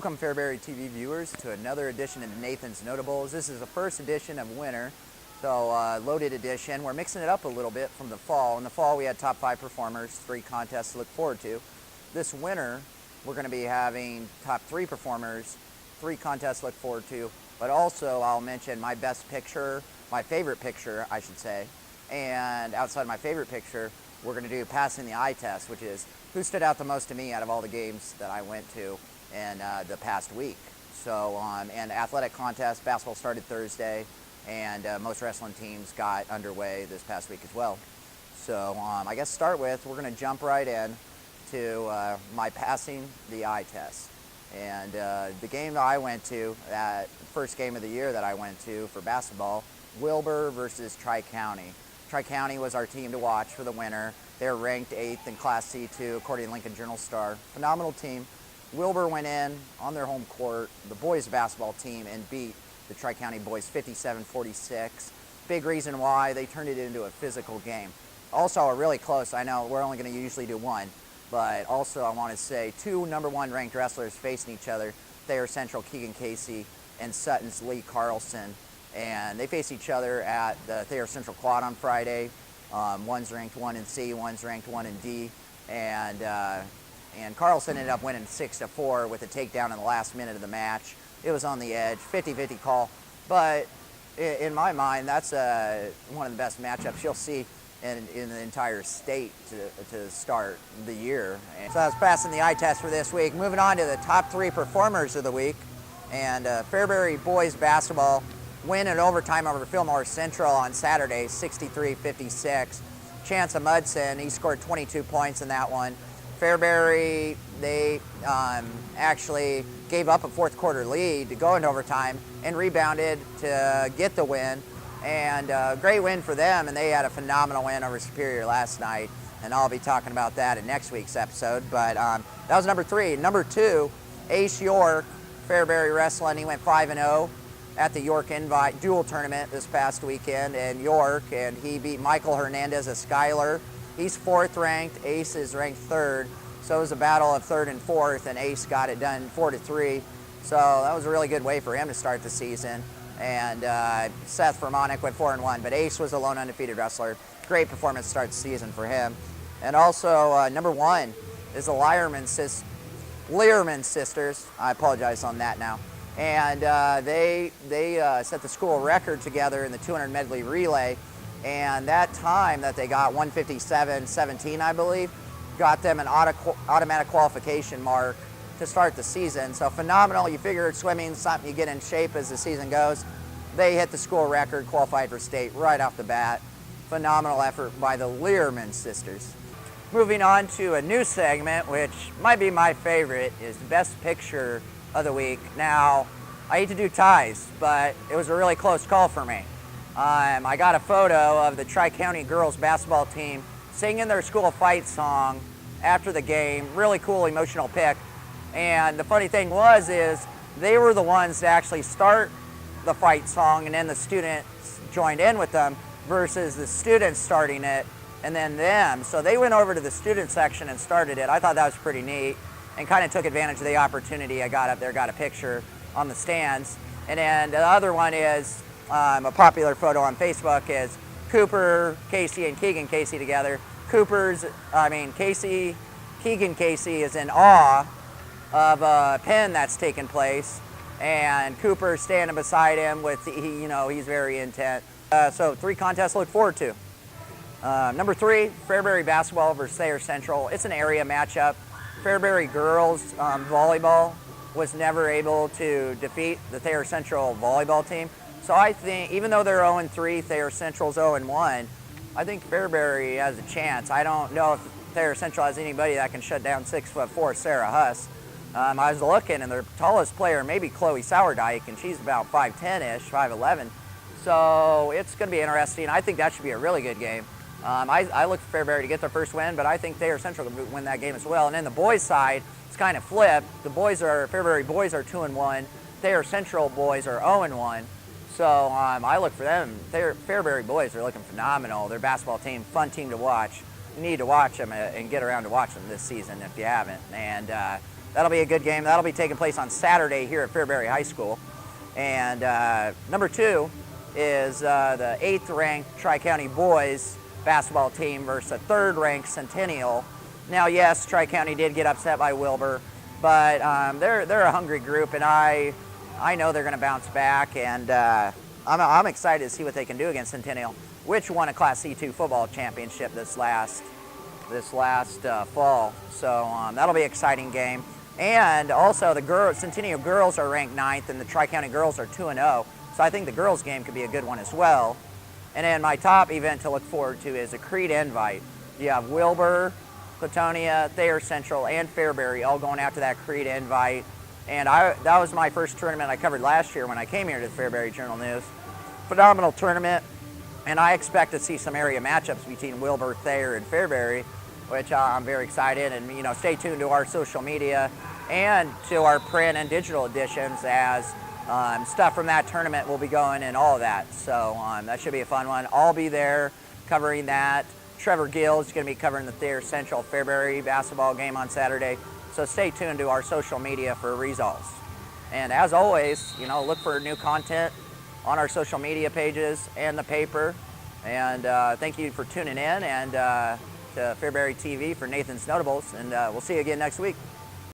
Welcome, Fairbury TV viewers, to another edition of Nathan's Notables. This is the first edition of winter, so loaded edition. We're mixing it up a little bit from the fall. In the fall, we had top 5 performers, 3 contests to look forward to. This winter, we're going to be having top 3 performers, 3 contests to look forward to, but also I'll mention my best picture, my favorite picture, I should say. And outside my favorite picture, we're going to do passing the eye test, which is who stood out the most to me out of all the games that I went to in the past week. So, and athletic contest, basketball started Thursday, and most wrestling teams got underway this past week as well. So, I guess to start with, we're going to jump right in to my passing the eye test. And the game that I went to, that first game of the year that I went to for basketball, Wilber versus Tri-County. Tri-County was our team to watch for the winter. They're ranked 8th in Class C2 according to Lincoln Journal-Star. Phenomenal team. Wilber went in on their home court, the boys basketball team, and beat the Tri-County boys 57-46. Big reason why, they turned it into a physical game. Also, a really close, I know we're only going to usually do one, but also I want to say 2 #1 ranked wrestlers facing each other, Thayer Central, Keegan Casey, and Sutton's Lee Carlson. And they face each other at the Thayer Central Quad on Friday. One's ranked 1 in C, one's ranked 1 in D. And Carlson ended up winning 6-4 with a takedown in the last minute of the match. It was on the edge, 50-50 call. But in my mind, that's one of the best matchups you'll see in the entire state to start the year. And so I was passing the eye test for this week. Moving on to the top 3 performers of the week. And Fairbury boys basketball win in overtime over Wilber-Clatonia Central on Saturday, 63-56. Chance of Mudson, he scored 22 points in that one. Fairbury, they actually gave up a 4th quarter lead to go into overtime and rebounded to get the win. And great win for them, and they had a phenomenal win over Superior last night. And I'll be talking about that in next week's episode. But that was number 3. Number 2, Ace York, Fairbury wrestling. He went 5-0 at the York Invite Dual Tournament this past weekend in York, and he beat Michael Hernandez of Schuyler. He's 4th ranked, Ace is ranked 3rd, so it was a battle of 3rd and 4th, and Ace got it done 4-3. So that was a really good way for him to start the season. And Seth Vermonic went 4-1, but Ace was a lone undefeated wrestler. Great performance to start the season for him. And also number 1 is the Lierman Sisters. I apologize on that now. And they set the school record together in the 200 medley relay. And that time that they got, 157.17, I believe, got them an automatic qualification mark to start the season. So phenomenal. You figure swimming's something you get in shape as the season goes. They hit the school record, qualified for state right off the bat. Phenomenal effort by the Lierman Sisters. Moving on to a new segment, which might be my favorite, is Best Picture of the Week. Now, I hate to do ties, but it was a really close call for me. I got a photo of the Tri-County girls basketball team singing their school fight song after the game. Really cool, emotional pic. And the funny thing is they were the ones to actually start the fight song, and then the students joined in with them versus the students starting it and then them. So they went over to the student section and started it. I thought that was pretty neat and kind of took advantage of the opportunity. I got up there, got a picture on the stands. And then the other one is a popular photo on Facebook is Cooper, Casey, and Keegan Casey together. Keegan Casey is in awe of a pen that's taken place, and Cooper standing beside him with, he's very intent. So 3 contests to look forward to. Number 3, Fairbury basketball versus Thayer Central. It's an area matchup. Fairbury girls volleyball was never able to defeat the Thayer Central volleyball team. So I think, even though they're 0-3, Thayer Central's 0-1, I think Fairbury has a chance. I don't know if Thayer Central has anybody that can shut down 6'4" Sarah Huss. I was looking, and their tallest player may be Chloe Sourdike, and she's about 5'10"-ish, 5'11". So it's going to be interesting. I think that should be a really good game. I look for Fairbury to get their first win, but I think Thayer Central will win that game as well. And then the boys' side, it's kind of flipped. Fairbury boys are 2-1. Thayer Central boys are 0-1. So I look for them. Fairbury boys are looking phenomenal. Their basketball team, fun team to watch. You need to watch them and get around to watch them this season if you haven't. And That'll be a good game. That'll be taking place on Saturday here at Fairbury High School. And number 2 is the 8th ranked Tri-County boys basketball team versus a 3rd ranked Centennial. Now, yes, Tri-County did get upset by Wilber, but they're a hungry group, and I know they're going to bounce back, and I'm excited to see what they can do against Centennial, which won a Class C2 football championship this last fall. So that'll be an exciting game. And also the Centennial girls are ranked 9th, and the Tri-County girls are 2-0. So I think the girls game could be a good one as well. And then my top event to look forward to is a Creed invite. You have Wilber-Clatonia, Thayer Central, and Fairbury all going after that Creed invite. And that was my first tournament I covered last year when I came here to the Fairbury Journal News. Phenomenal tournament, and I expect to see some area matchups between Wilber, Thayer, and Fairbury, which I'm very excited. And stay tuned to our social media and to our print and digital editions, as stuff from that tournament will be going and all of that. So that should be a fun one. I'll be there covering that. Trevor Gill is going to be covering the Thayer Central Fairbury basketball game on Saturday. So stay tuned to our social media for results. And as always, look for new content on our social media pages and the paper. And thank you for tuning in, and to Fairbury TV for Nathan's Notables. And we'll see you again next week.